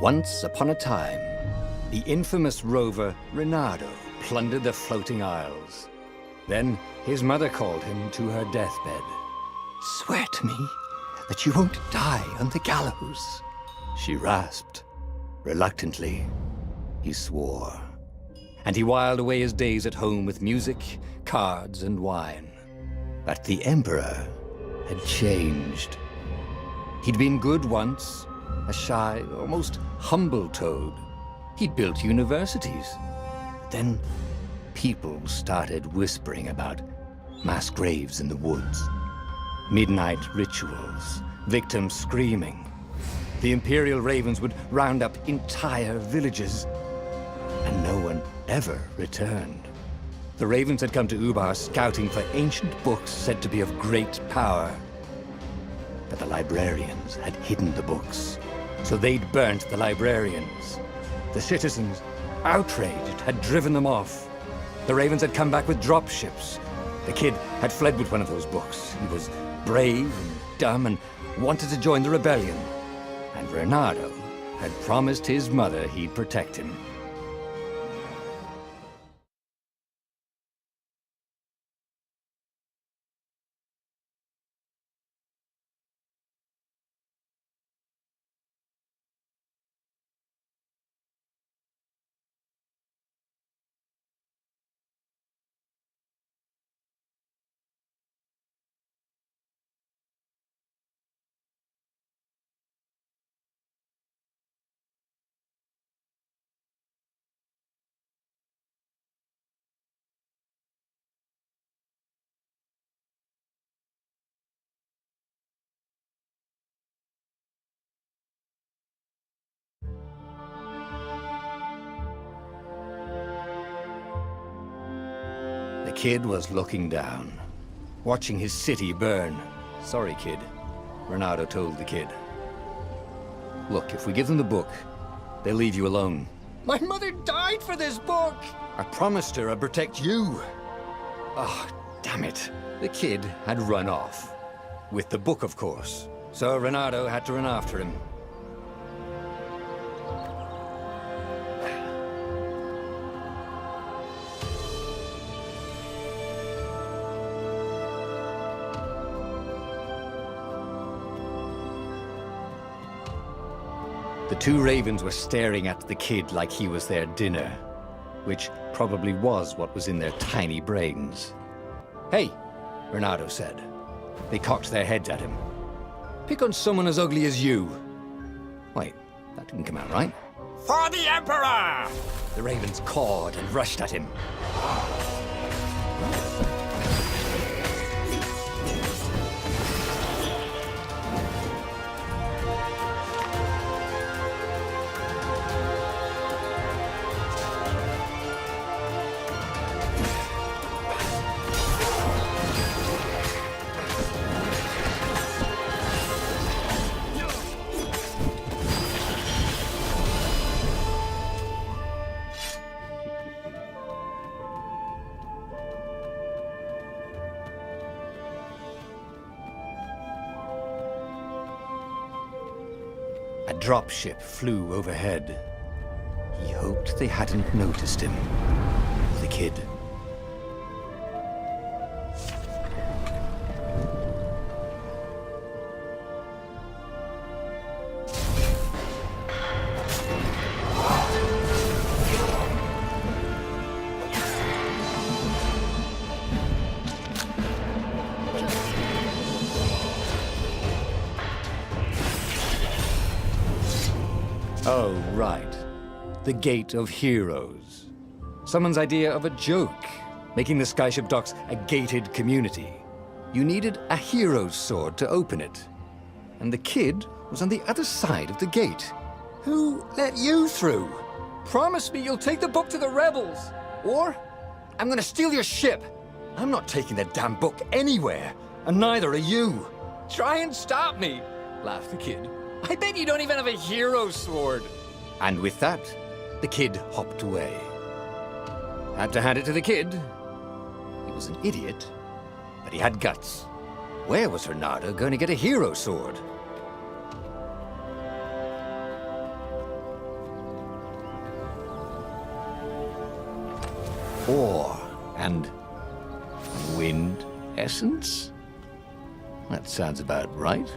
Once upon a time, the infamous rover Reynardo plundered the floating isles. Then his mother called him to her deathbed. "Swear to me that you won't die on the gallows," she rasped. Reluctantly, he swore. And he whiled away his days at home with music, cards, and wine. But the Emperor had changed. He'd been good once, a shy, almost humble toad. He'd built universities. But then people started whispering about mass graves in the woods, midnight rituals, victims screaming. The Imperial Ravens would round up entire villages, and no one ever returned. The Ravens had come to Ubar scouting for ancient books said to be of great power. But the librarians had hidden the books, so they'd burnt the librarians. The citizens, outraged, had driven them off. The Ravens had come back with dropships. The kid had fled with one of those books. He was brave and dumb and wanted to join the rebellion. And Reynardo had promised his mother he'd protect him. The kid was looking down, watching his city burn. "Sorry, kid," Reynardo told the kid. "Look, if we give them the book, they'll leave you alone." "My mother died for this book!" "I promised her I'd protect you." "Oh, damn it." The kid had run off. With the book, of course. So Reynardo had to run after him. The two ravens were staring at the kid like he was their dinner, which probably was what was in their tiny brains. "Hey," Reynardo said. They cocked their heads at him. "Pick on someone as ugly as you." Wait, that didn't come out right. "For the Emperor!" The ravens cawed and rushed at him. A dropship flew overhead. He hoped they hadn't noticed him. The kid. Oh, right. The Gate of Heroes. Someone's idea of a joke, making the Skyship Docks a gated community. You needed a hero's sword to open it. And the kid was on the other side of the gate. Who let you through? Promise me you'll take the book to the rebels, or I'm gonna steal your ship. I'm not taking that damn book anywhere, and neither are you. Try and stop me, laughed the kid. I bet you don't even have a hero sword. And with that, the kid hopped away. Had to hand it to the kid. He was an idiot, but he had guts. Where was Reynardo going to get a hero sword? ore and wind essence? That sounds about right.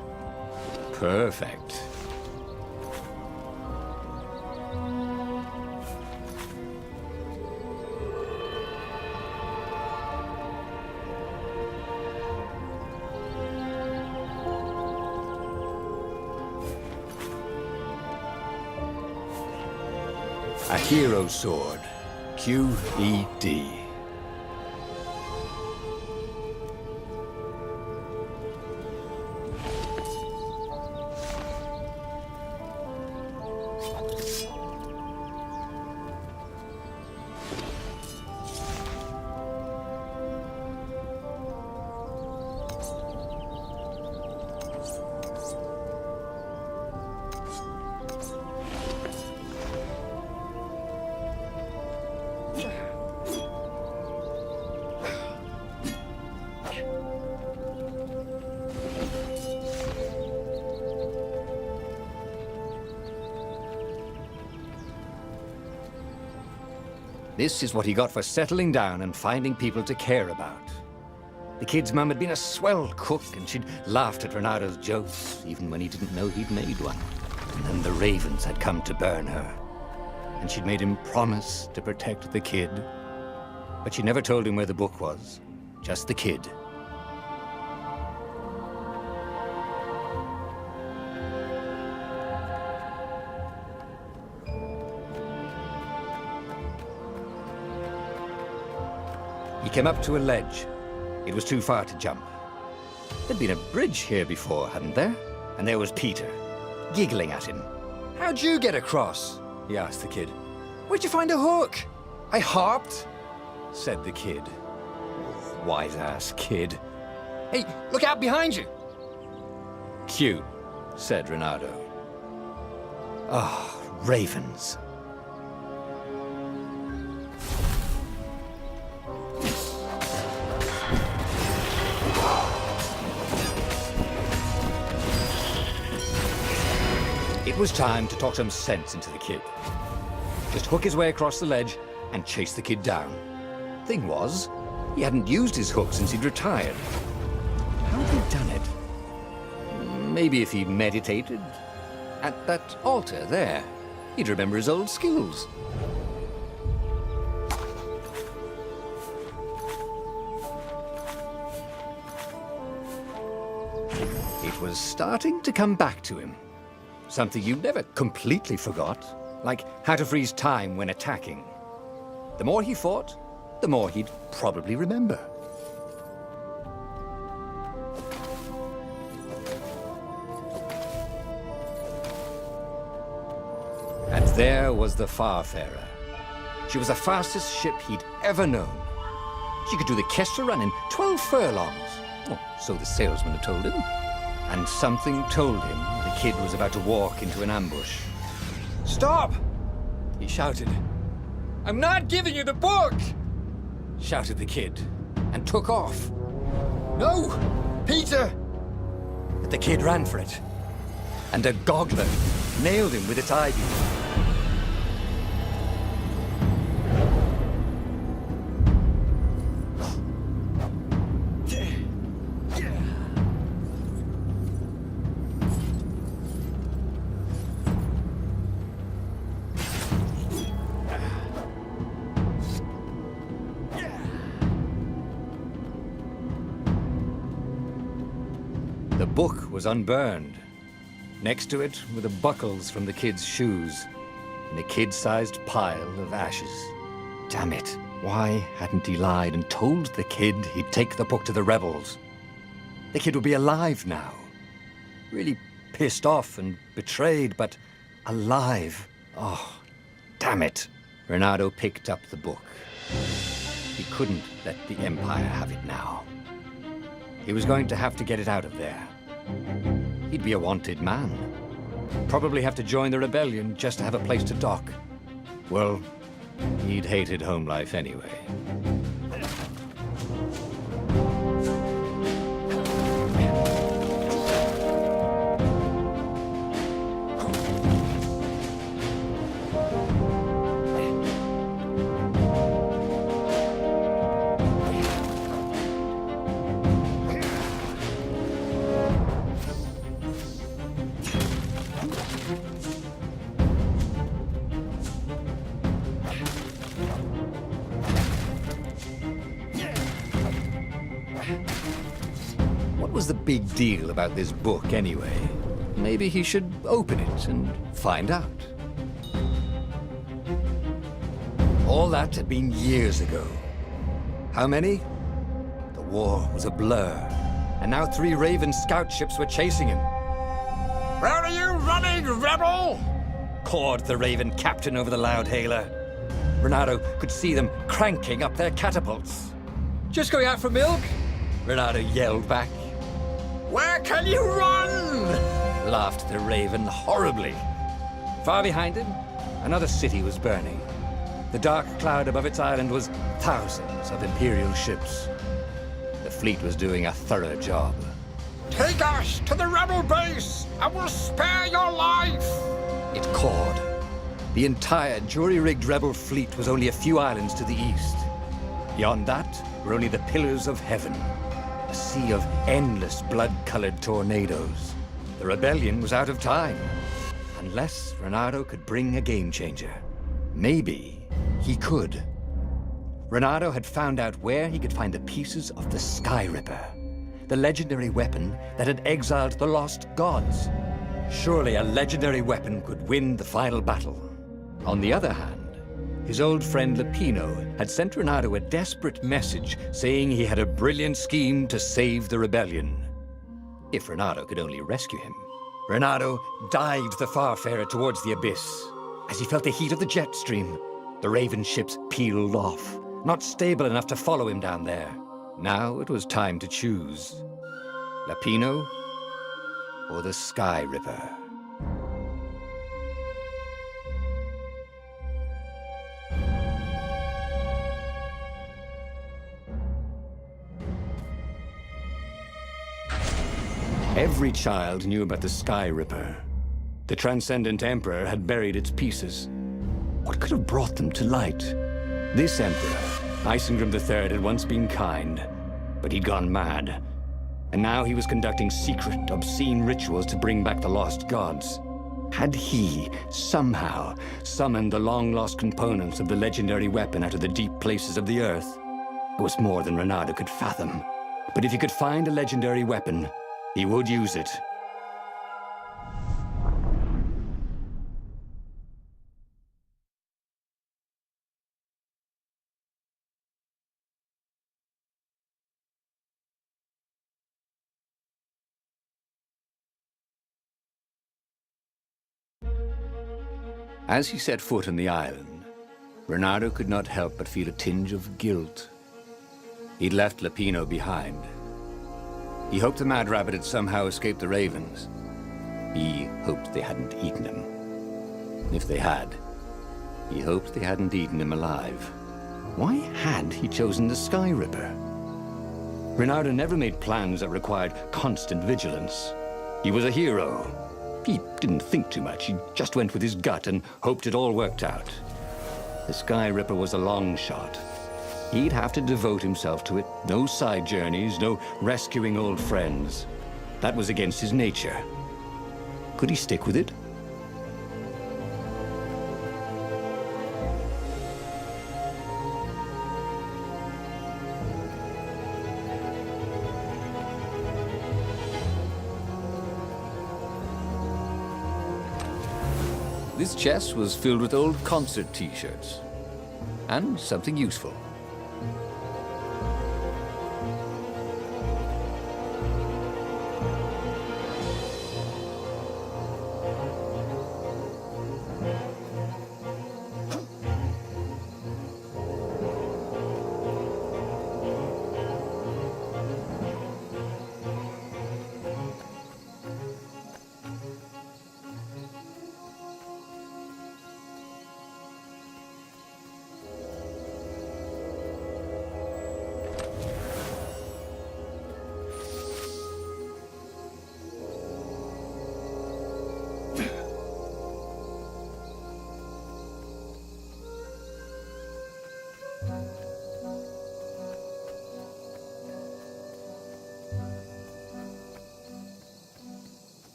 Perfect. A hero sword. QED. This is what he got for settling down and finding people to care about. The kid's mum had been a swell cook, and she'd laughed at Renado's jokes, even when he didn't know he'd made one. And then the ravens had come to burn her. And she'd made him promise to protect the kid. But she never told him where the book was. Just the kid. He came up to a ledge. It was too far to jump. There'd been a bridge here before, hadn't there? And there was Peter, giggling at him. "How'd you get across?" he asked the kid. "Where'd you find a hook?" "I hopped," said the kid. Wise-ass kid. "Hey, look out behind you!" "Cute," said Renado. Oh, ravens. It was time to talk some sense into the kid. Just hook his way across the ledge and chase the kid down. Thing was, he hadn't used his hook since he'd retired. How had he done it? Maybe if he meditated at that altar there, he'd remember his old skills. It was starting to come back to him. Something you never completely forgot, like how to freeze time when attacking. The more he fought, the more he'd probably remember. And there was the Farfarer. She was the fastest ship he'd ever known. She could do the Kessel run in 12 furlongs. Oh, so the salesman had told him. And something told him the kid was about to walk into an ambush. "Stop!" he shouted. "I'm not giving you the book!" shouted the kid, and took off. "No! Peter!" But the kid ran for it, and a goggler nailed him with its eye beam. The book was unburned. Next to it were the buckles from the kid's shoes, in a kid-sized pile of ashes. Damn it, why hadn't he lied and told the kid he'd take the book to the rebels? The kid would be alive now. Really pissed off and betrayed, but alive. Oh, damn it. Renado picked up the book. He couldn't let the Empire have it now. He was going to have to get it out of there. He'd be a wanted man. Probably have to join the rebellion just to have a place to dock. Well, he'd hated home life anyway. the big deal about this book anyway? Maybe he should open it and find out. All that had been years ago. How many? The war was a blur, and now 3 Raven scout ships were chasing him. Where are you running, rebel? Cawed the Raven captain over the loud hailer. Renato could see them cranking up their catapults. Just going out for milk? Renato yelled back. Where can you run? Laughed the Raven horribly. Far behind him, another city was burning. The dark cloud above its island was thousands of Imperial ships. The fleet was doing a thorough job. Take us to the rebel base, and we'll spare your life! It cawed. The entire jury-rigged rebel fleet was only a few islands to the east. Beyond that were only the pillars of heaven, a sea of endless blood-colored tornadoes. The rebellion was out of time, unless Renato could bring a game-changer. Maybe he could. Renato had found out where he could find the pieces of the Sky Ripper, the legendary weapon that had exiled the lost gods. Surely a legendary weapon could win the final battle. On the other hand, his old friend Lapino had sent Renato a desperate message saying he had a brilliant scheme to save the rebellion. If Renato could only rescue him. Renato dived the Farfarer towards the abyss. As he felt the heat of the jet stream, the Raven ships peeled off, not stable enough to follow him down there. Now it was time to choose. Lapino or the Sky Ripper. Every child knew about the Sky Ripper. The Transcendent Emperor had buried its pieces. What could have brought them to light? This Emperor, Isengrim III, had once been kind, but he'd gone mad. And now he was conducting secret, obscene rituals to bring back the lost gods. Had he, somehow, summoned the long-lost components of the legendary weapon out of the deep places of the earth? It was more than Renato could fathom. But if he could find a legendary weapon, he would use it. As he set foot on the island, Renato could not help but feel a tinge of guilt. He'd left Lapino behind. He hoped the Mad Rabbit had somehow escaped the Ravens. He hoped they hadn't eaten him. If they had, he hoped they hadn't eaten him alive. Why had he chosen the Sky Ripper? Renato never made plans that required constant vigilance. He was a hero. He didn't think too much. He just went with his gut and hoped it all worked out. The Sky Ripper was a long shot. He'd have to devote himself to it. No side journeys, no rescuing old friends. That was against his nature. Could he stick with it? This chest was filled with old concert t-shirts. And something useful.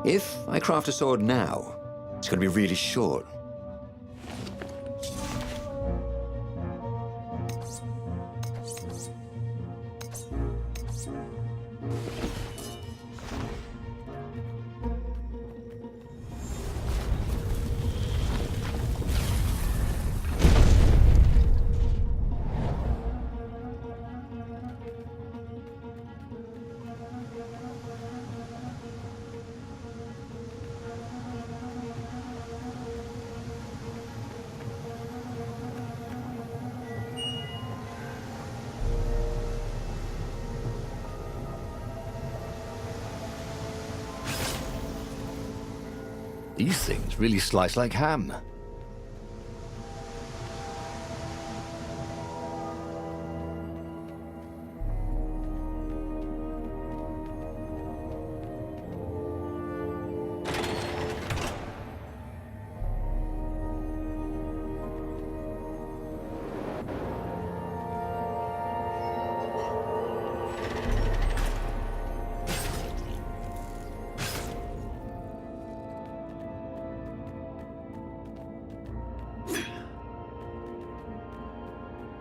If I craft a sword now, it's going to be really short. These things really slice like ham.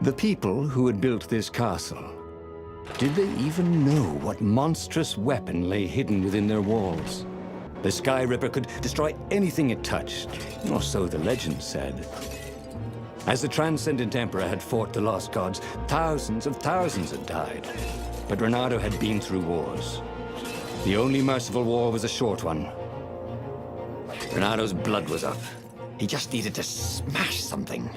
The people who had built this castle, did they even know what monstrous weapon lay hidden within their walls? The Sky Ripper could destroy anything it touched, or so the legend said. As the Transcendent Emperor had fought the Lost Gods, thousands of thousands had died. But Reynardo had been through wars. The only merciful war was a short one. Reynardo's blood was up. He just needed to smash something.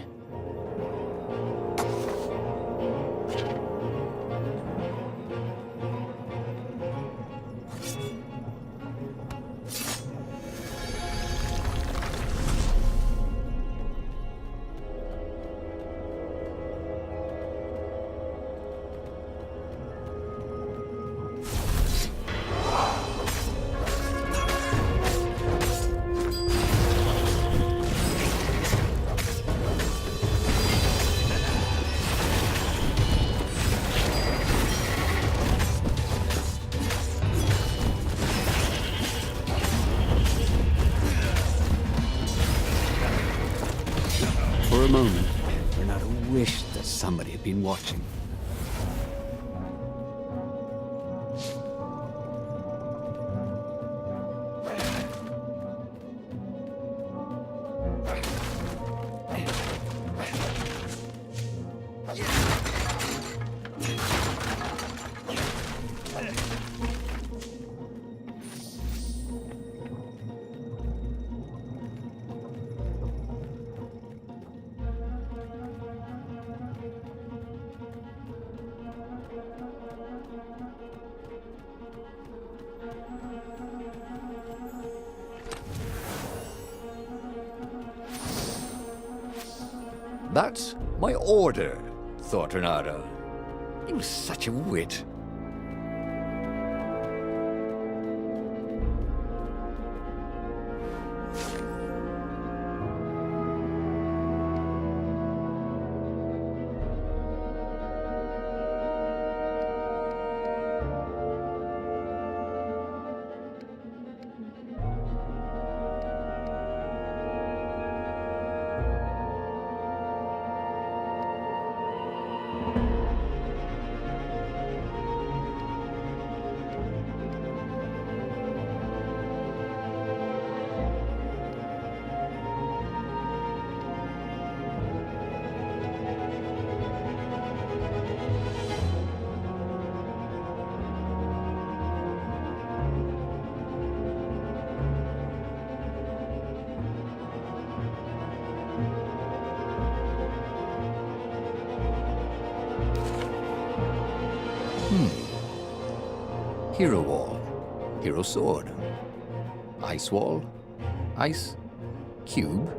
For a moment, Reynardo wished that somebody had been watching. That's my order, thought Reynardo. He was such a wit. Hero Wall, Hero Sword, Ice Wall, Ice Cube.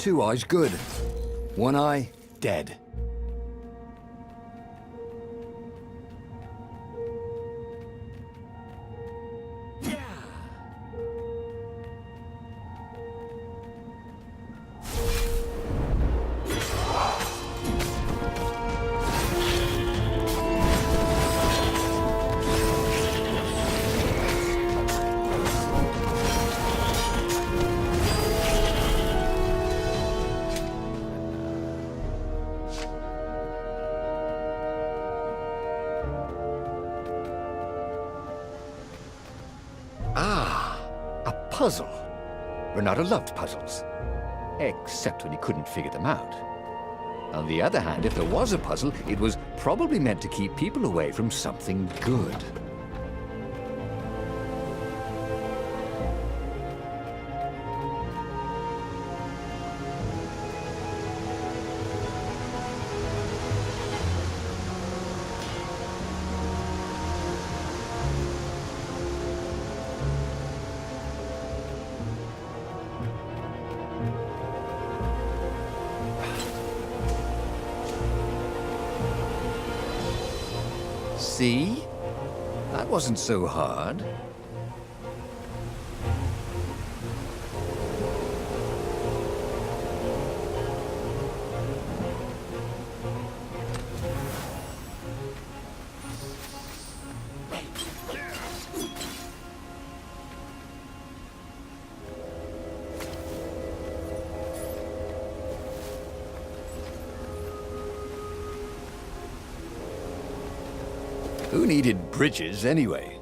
2 eyes good. 1 eye dead. A puzzle. Renato loved puzzles. Except when he couldn't figure them out. On the other hand, if there was a puzzle, it was probably meant to keep people away from something good. See? That wasn't so hard. Who needed bridges anyway?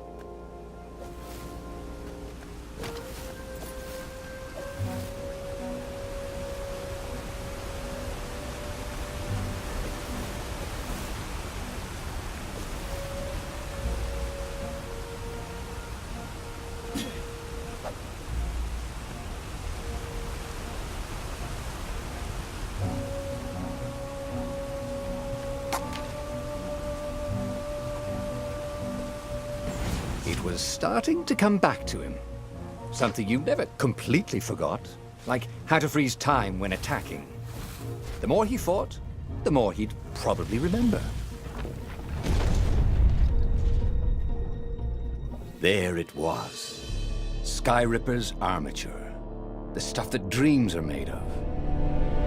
It was starting to come back to him. Something you never completely forgot, like how to freeze time when attacking. The more he fought, the more he'd probably remember. There it was. Skyripper's armature. The stuff that dreams are made of.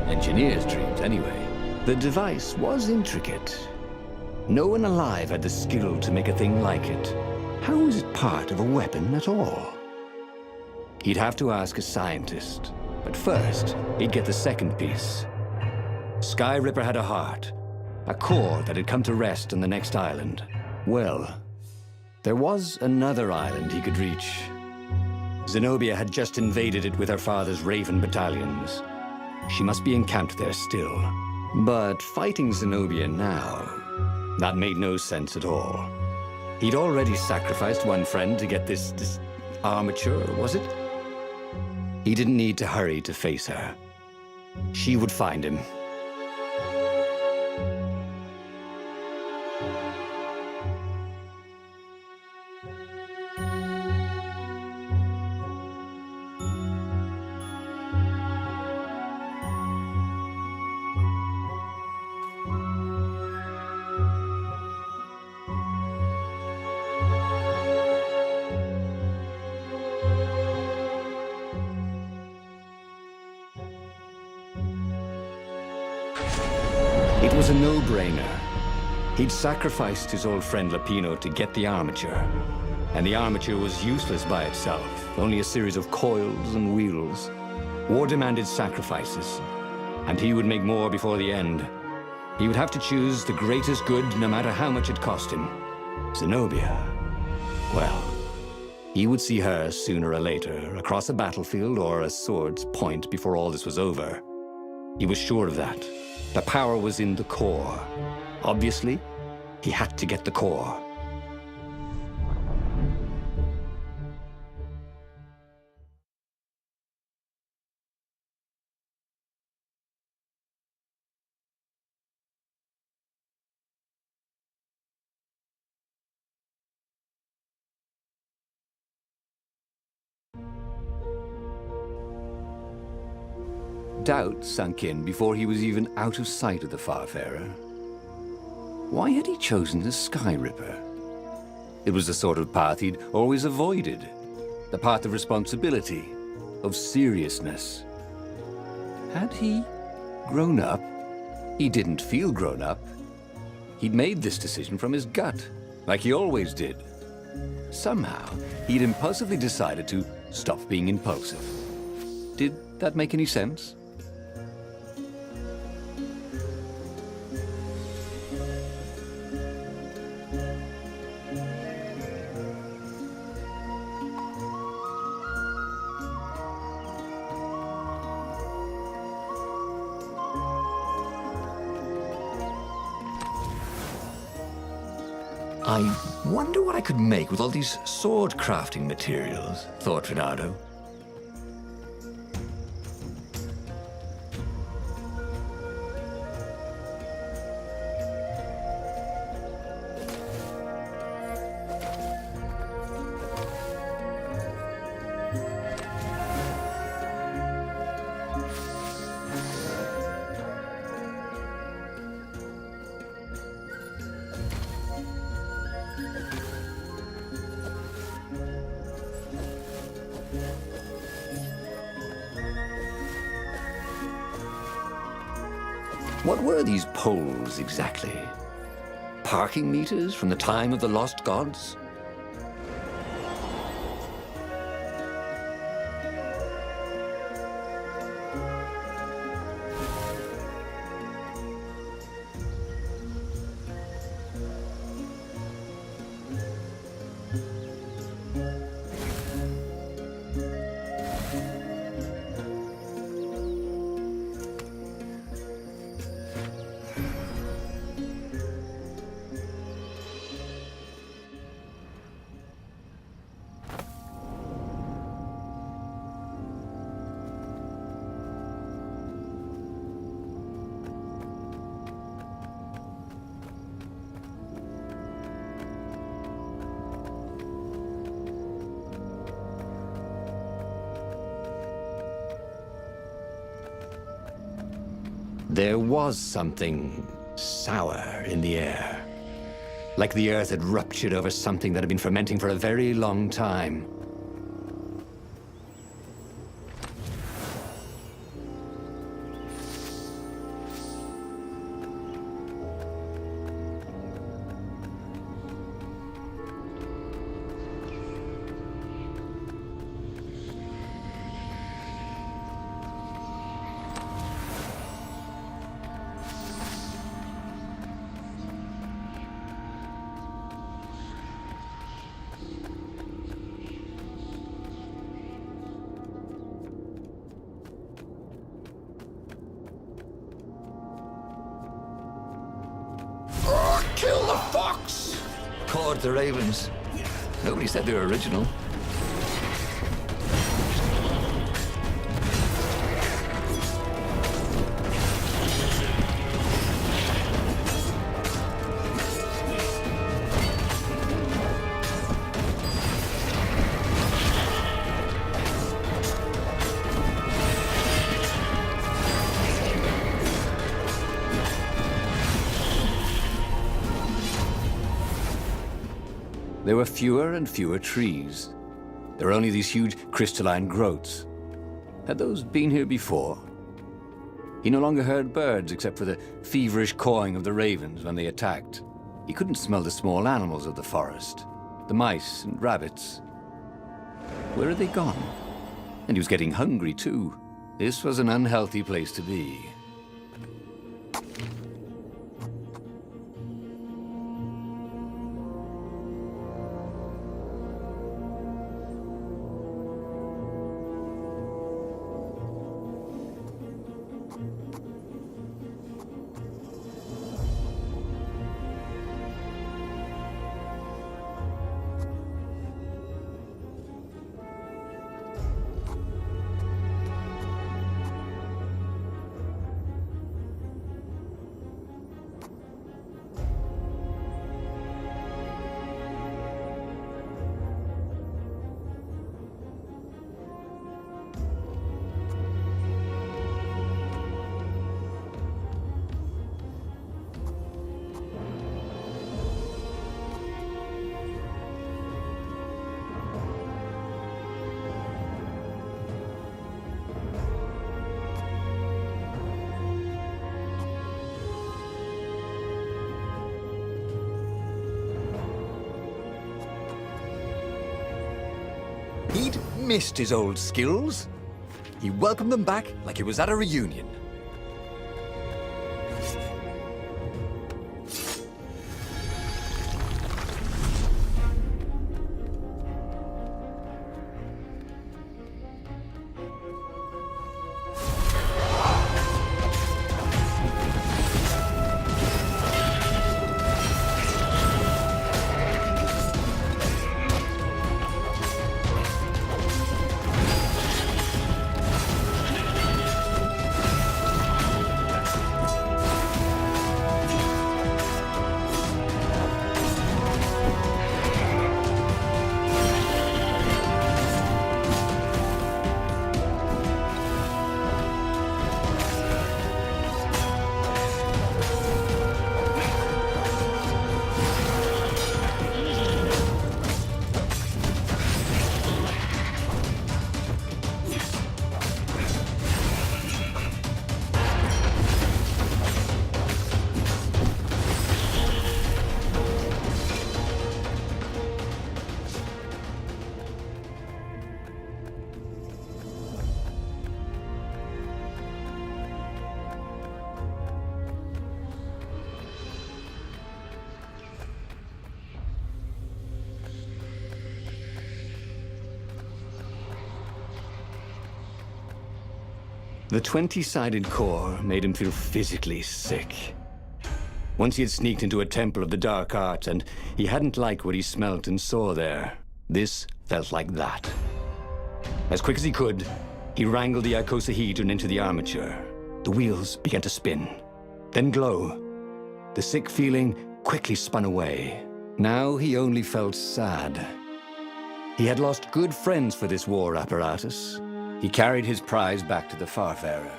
Engineers' dreams, anyway. The device was intricate. No one alive had the skill to make a thing like it. How is it part of a weapon at all? He'd have to ask a scientist, but first, he'd get the second piece. Skyripper had a heart, a core that had come to rest on the next island. Well, there was another island he could reach. Zenobia had just invaded it with her father's Raven battalions. She must be encamped there still. But fighting Zenobia now, that made no sense at all. He'd already sacrificed one friend to get this armature, was it? He didn't need to hurry to face her. She would find him. It was a no-brainer. He'd sacrificed his old friend Lapino to get the armature. And the armature was useless by itself, only a series of coils and wheels. War demanded sacrifices, and he would make more before the end. He would have to choose the greatest good no matter how much it cost him. Zenobia. Well, he would see her sooner or later, across a battlefield or a sword's point before all this was over. He was sure of that. The power was in the core. Obviously, he had to get the core. Doubt sunk in before he was even out of sight of the Farfarer. Why had he chosen the Sky Ripper? It was the sort of path he'd always avoided. The path of responsibility, of seriousness. Had he grown up? He didn't feel grown up. He'd made this decision from his gut, like he always did. Somehow, he'd impulsively decided to stop being impulsive. Did that make any sense? I wonder what I could make with all these sword crafting materials, thought Reynardo. What were these poles exactly? Parking meters from the time of the lost gods? There was something sour in the air. Like the earth had ruptured over something that had been fermenting for a very long time. Kill the fox! Caught the ravens. Nobody said they were original. There were fewer and fewer trees. There were only these huge crystalline growths. Had those been here before? He no longer heard birds except for the feverish cawing of the ravens when they attacked. He couldn't smell the small animals of the forest, the mice and rabbits. Where had they gone? And he was getting hungry too. This was an unhealthy place to be. He'd missed his old skills. He welcomed them back like it was at a reunion. The 20-sided core made him feel physically sick. Once he had sneaked into a temple of the dark arts, and he hadn't liked what he smelt and saw there. This felt like that. As quick as he could, he wrangled the icosahedron into the armature. The wheels began to spin, then glow. The sick feeling quickly spun away. Now he only felt sad. He had lost good friends for this war apparatus. He carried his prize back to the Farfarer.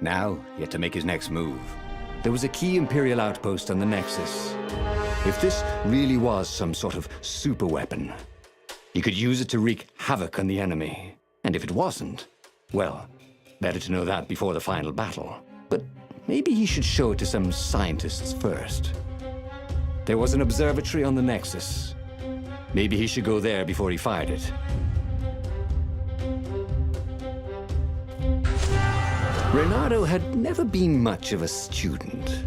Now, he had to make his next move. There was a key Imperial outpost on the Nexus. If this really was some sort of superweapon, he could use it to wreak havoc on the enemy. And if it wasn't, well, better to know that before the final battle. But maybe he should show it to some scientists first. There was an observatory on the Nexus. Maybe he should go there before he fired it. Reynardo had never been much of a student.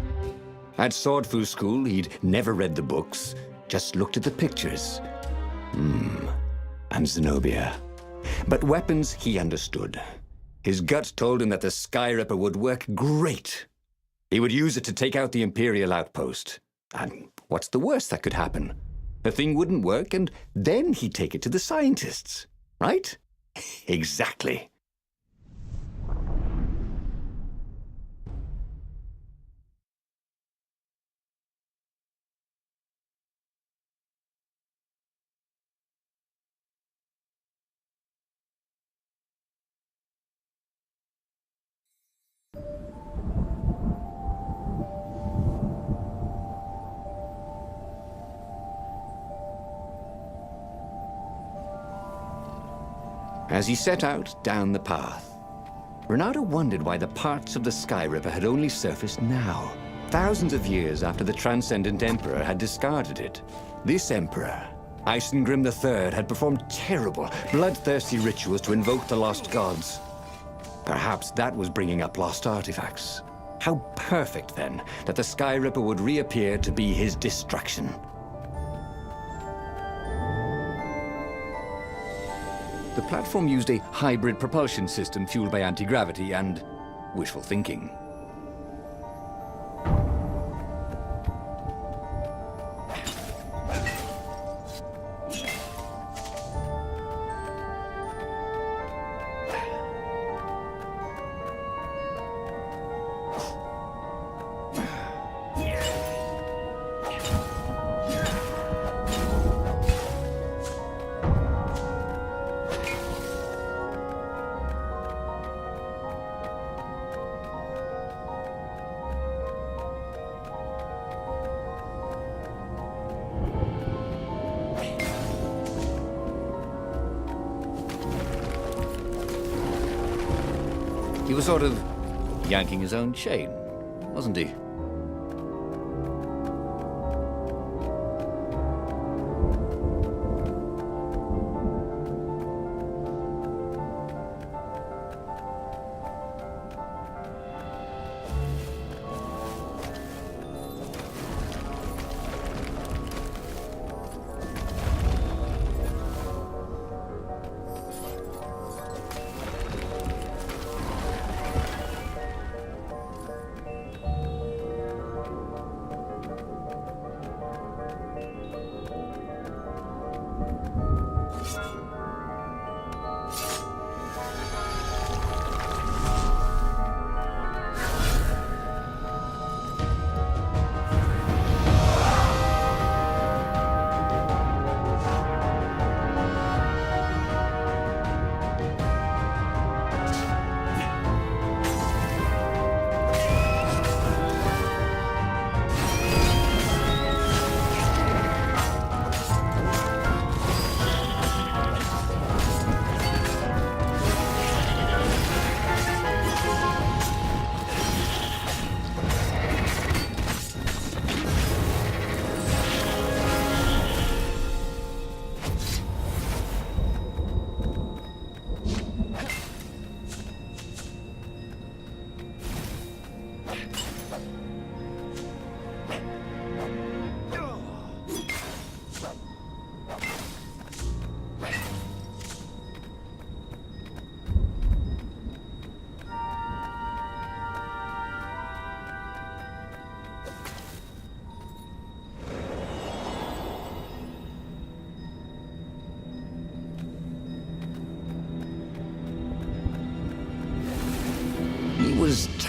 At Swordfu School, he'd never read the books, just looked at the pictures. And Zenobia. But weapons he understood. His gut told him that the Sky Ripper would work great. He would use it to take out the Imperial outpost. And what's the worst that could happen? The thing wouldn't work, and then he'd take it to the scientists. Right? Exactly. As he set out down the path, Reynardo wondered why the parts of the Sky Ripper had only surfaced now, thousands of years after the Transcendent Emperor had discarded it. This Emperor, Isengrim III, had performed terrible, bloodthirsty rituals to invoke the lost gods. Perhaps that was bringing up lost artifacts. How perfect, then, that the Sky Ripper would reappear to be his destruction. The platform used a hybrid propulsion system fueled by anti-gravity and wishful thinking. He was sort of yanking his own chain, wasn't he?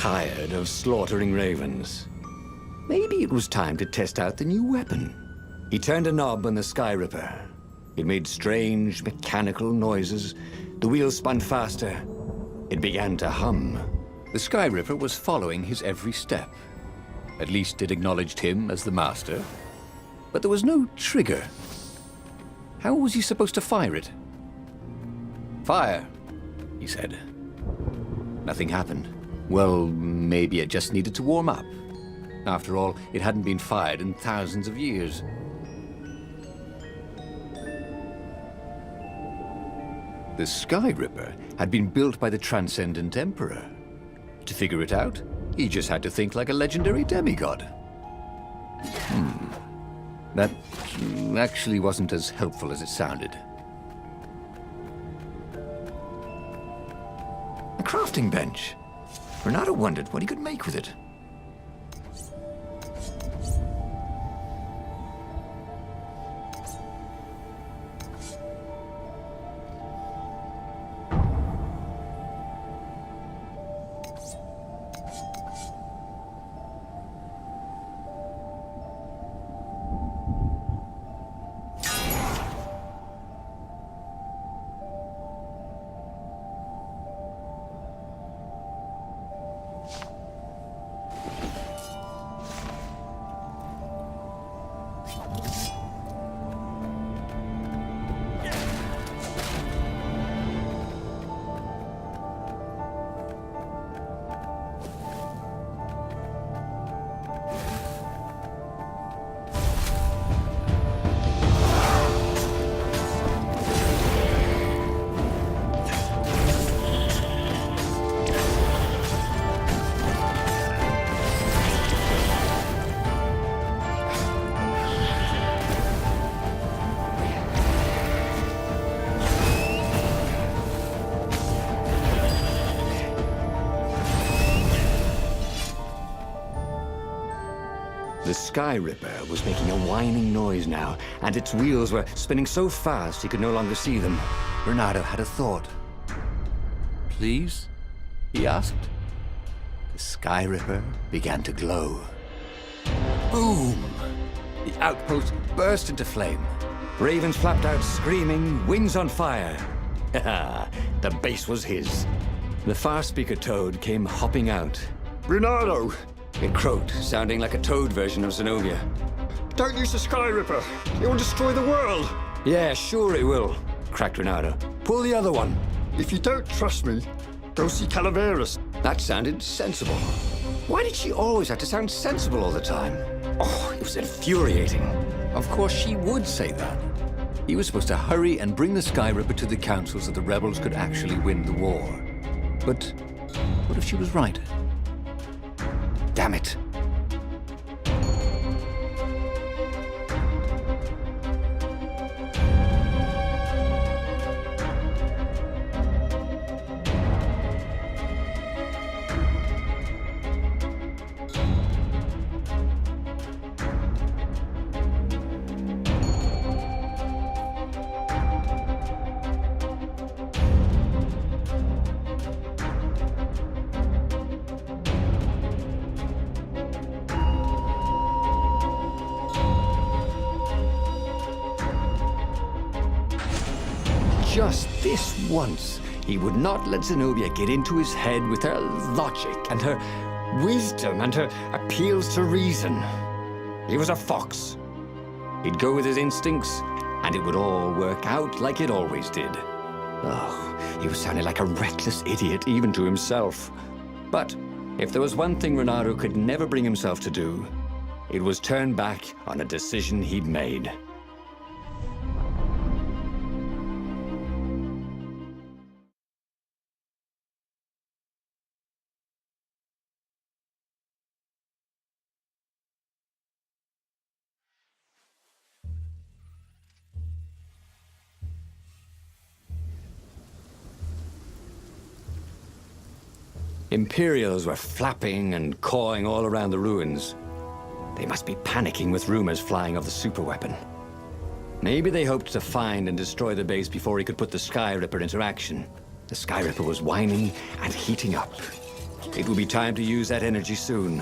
tired of slaughtering ravens. Maybe it was time to test out the new weapon. He turned a knob on the Sky Ripper. It made strange mechanical noises. The wheels spun faster. It began to hum. The Sky Ripper was following his every step. At least it acknowledged him as the master. But there was no trigger. How was he supposed to fire it? Fire, he said. Nothing happened. Well, maybe it just needed to warm up. After all, it hadn't been fired in thousands of years. The Sky Ripper had been built by the Transcendent Emperor. To figure it out, he just had to think like a legendary demigod. That actually wasn't as helpful as it sounded. A crafting bench. Renato wondered what he could make with it. The Sky Ripper was making a whining noise now, and its wheels were spinning so fast he could no longer see them. Renato had a thought. "Please?" he asked. The Sky Ripper began to glow. Boom! The outpost burst into flame. Ravens flapped out screaming, wings on fire. The base was his. The far speaker toad came hopping out. "Renato!" It croaked, sounding like a toad version of Zenobia. Don't use the Sky Ripper. It will destroy the world. "Yeah, sure it will," cracked Renato. "Pull the other one." If you don't trust me, go see Calaveras. That sounded sensible. Why did she always have to sound sensible all the time? Oh, it was infuriating. Of course she would say that. He was supposed to hurry and bring the Sky Ripper to the council so the rebels could actually win the war. But what if she was right? Damn it. Just this once, he would not let Zenobia get into his head with her logic and her wisdom and her appeals to reason. He was a fox. He'd go with his instincts, and it would all work out like it always did. Oh, he was sounding like a reckless idiot, even to himself. But if there was one thing Renato could never bring himself to do, it was turn back on a decision he'd made. Imperials were flapping and cawing all around the ruins. They must be panicking with rumors flying of the superweapon. Maybe they hoped to find and destroy the base before he could put the Sky Ripper into action. The Sky Ripper was whining and heating up. It will be time to use that energy soon.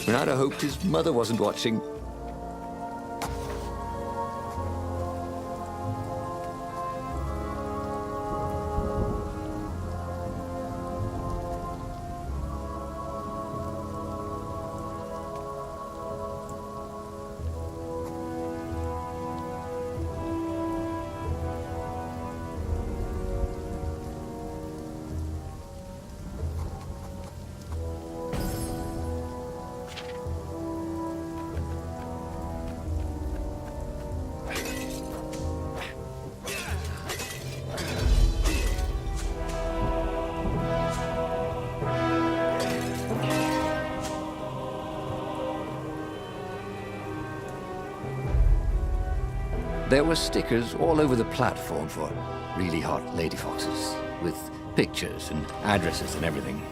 Renato hoped his mother wasn't watching. There were stickers all over the platform for really hot lady foxes, with pictures and addresses and everything.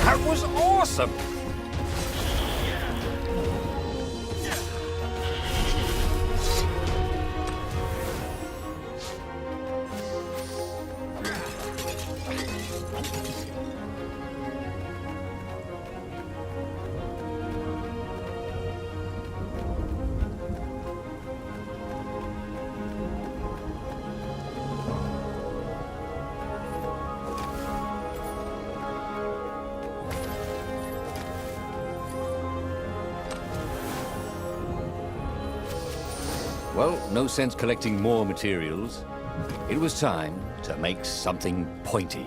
That was awesome! Well, no sense collecting more materials. It was time to make something pointy.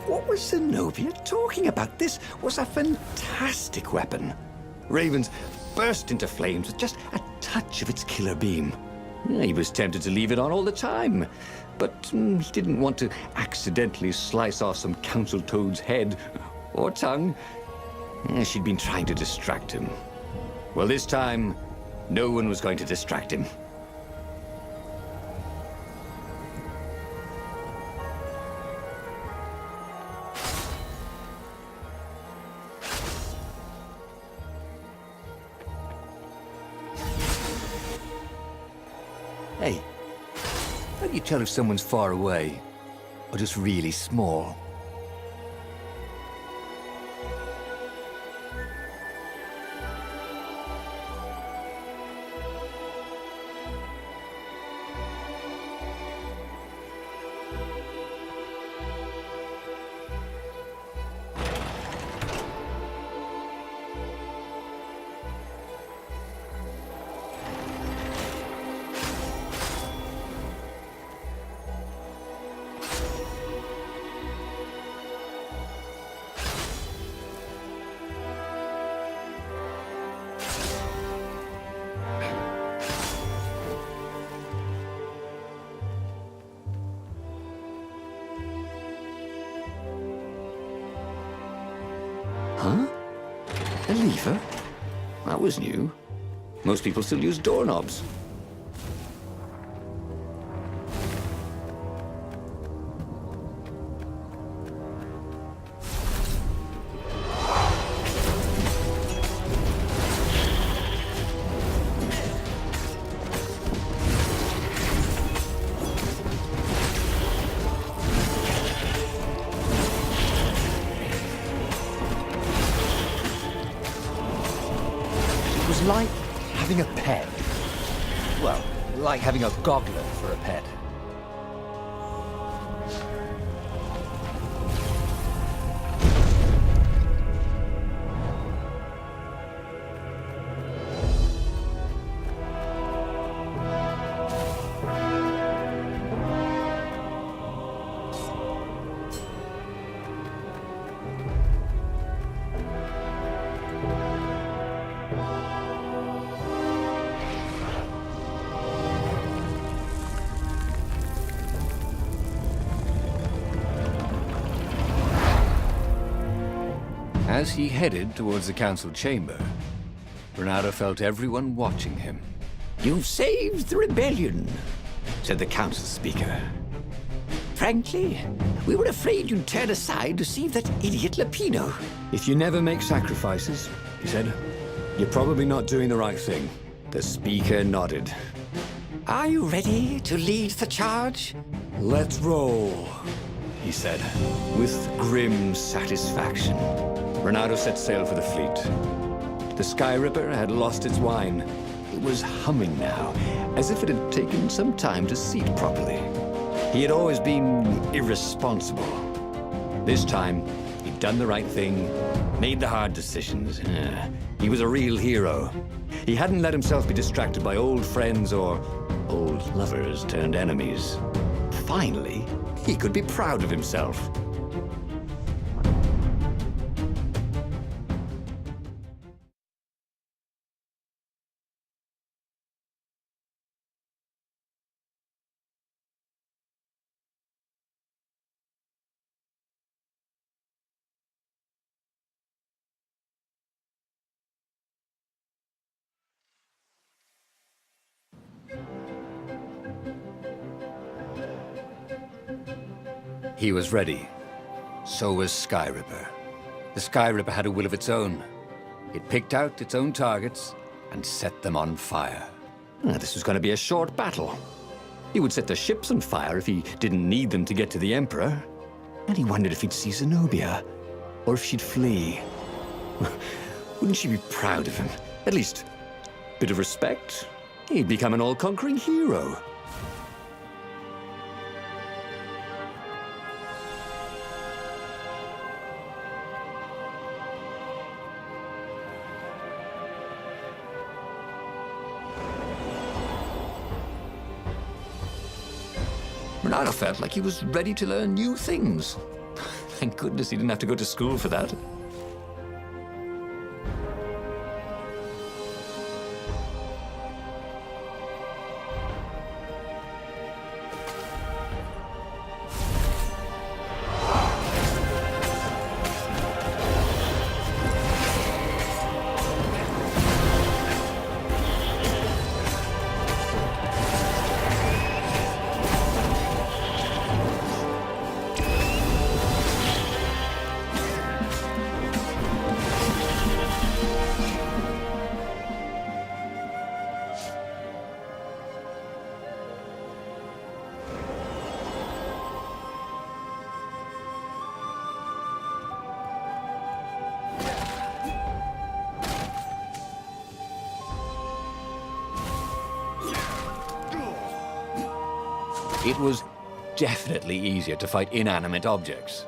What was Zenobia talking about? This was a fantastic weapon. Ravens burst into flames with just a touch of its killer beam. He was tempted to leave it on all the time, but he didn't want to accidentally slice off some council toad's head or tongue. She'd been trying to distract him. Well, this time, no one was going to distract him. Hey, how do you tell if someone's far away or just really small? Huh? A lever? That was new. Most people still use doorknobs. like having a pet. Well, like having a goggler for a pet. As he headed towards the council chamber, Renato felt everyone watching him. You've saved the rebellion, said the council speaker. Frankly, we were afraid you'd turn aside to save that idiot Lapino. If you never make sacrifices, he said, you're probably not doing the right thing. The speaker nodded. Are you ready to lead the charge? Let's roll, he said, with grim satisfaction. Renato set sail for the fleet. The Sky Ripper had lost its wine. It was humming now, as if it had taken some time to seat properly. He had always been irresponsible. This time, he'd done the right thing, made the hard decisions. He was a real hero. He hadn't let himself be distracted by old friends or old lovers turned enemies. Finally, he could be proud of himself. He was ready. So was Sky Ripper. The Sky Ripper had a will of its own. It picked out its own targets and set them on fire. This was going to be a short battle. He would set the ships on fire if he didn't need them to get to the Emperor. And he wondered if he'd see Zenobia, or if she'd flee. Wouldn't she be proud of him? At least, a bit of respect. He'd become an all-conquering hero. Renato felt like he was ready to learn new things. Thank goodness he didn't have to go to school for that. It was definitely easier to fight inanimate objects.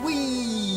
Whee!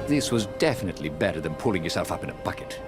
This was definitely better than pulling yourself up in a bucket.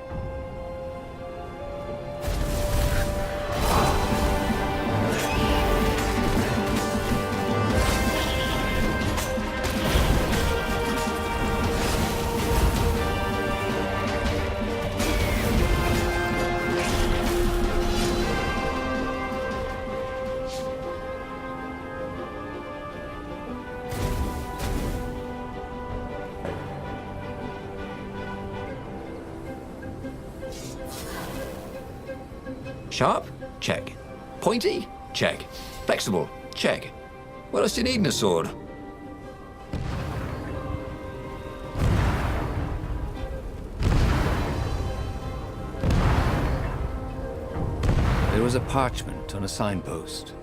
Sharp? Check. Pointy? Check. Flexible? Check. What else do you need in a sword? There was a parchment on a signpost.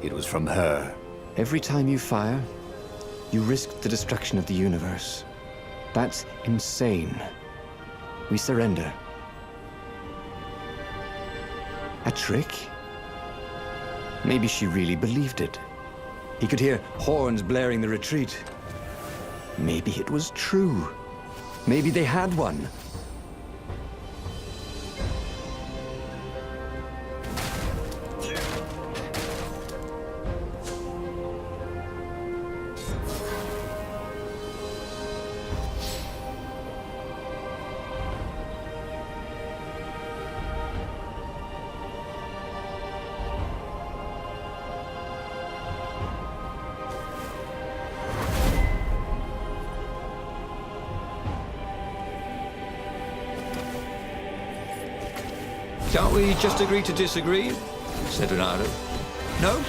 It was from her. Every time you fire, you risk the destruction of the universe. That's insane. We surrender. A trick? Maybe she really believed it. He could hear horns blaring the retreat. Maybe it was true. Maybe they had one. Can't we just agree to disagree? Said Renato. No?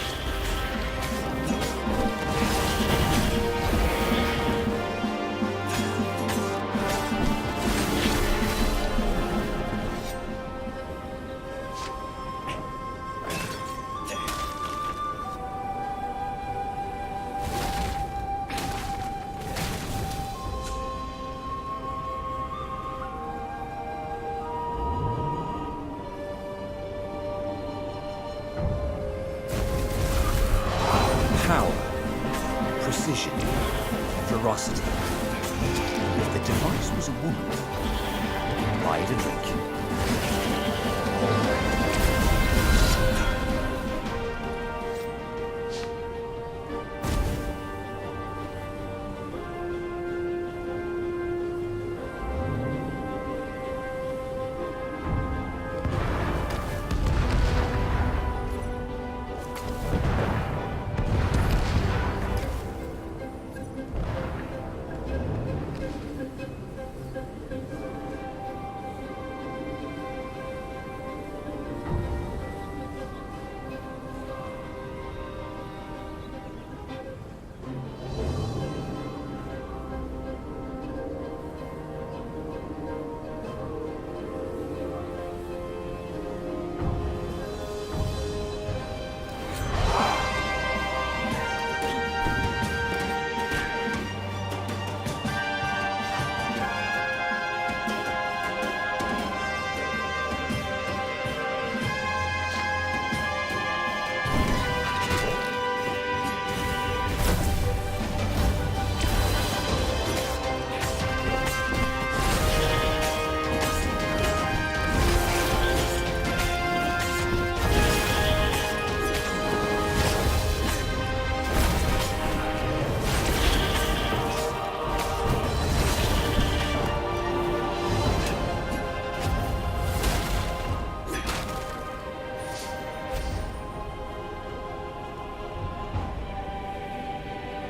Power, precision, ferocity. If the device was a woman, buy it a drink.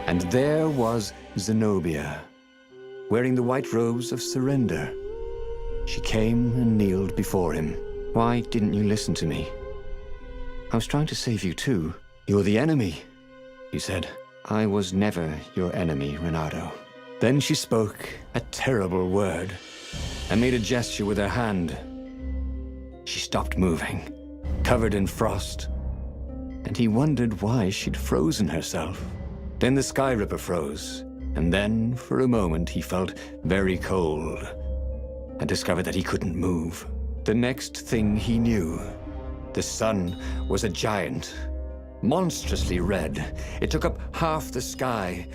And there was Zenobia, wearing the white robes of surrender. She came and kneeled before him. Why didn't you listen to me? I was trying to save you too. You're the enemy, he said. I was never your enemy, Renato. Then she spoke a terrible word and made a gesture with her hand. She stopped moving, covered in frost, and he wondered why she'd frozen herself. Then the Sky Ripper froze, and then, for a moment, he felt very cold and discovered that he couldn't move. The next thing he knew, the sun was a giant, monstrously red. It took up half the sky,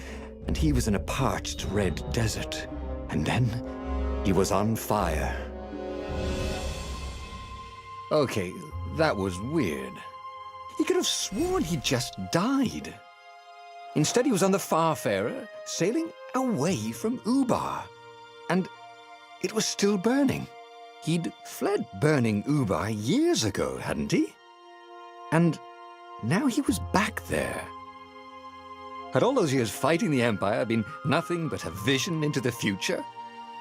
and he was in a parched red desert. And then he was on fire. Okay, that was weird. He could have sworn he'd just died. Instead, he was on the Farfarer, sailing away from Ubar. And it was still burning. He'd fled burning Ubar years ago, hadn't he? And now he was back there. Had all those years fighting the Empire been nothing but a vision into the future?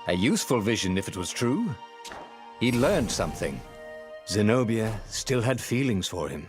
A useful vision if it was true. He'd learned something. Zenobia still had feelings for him.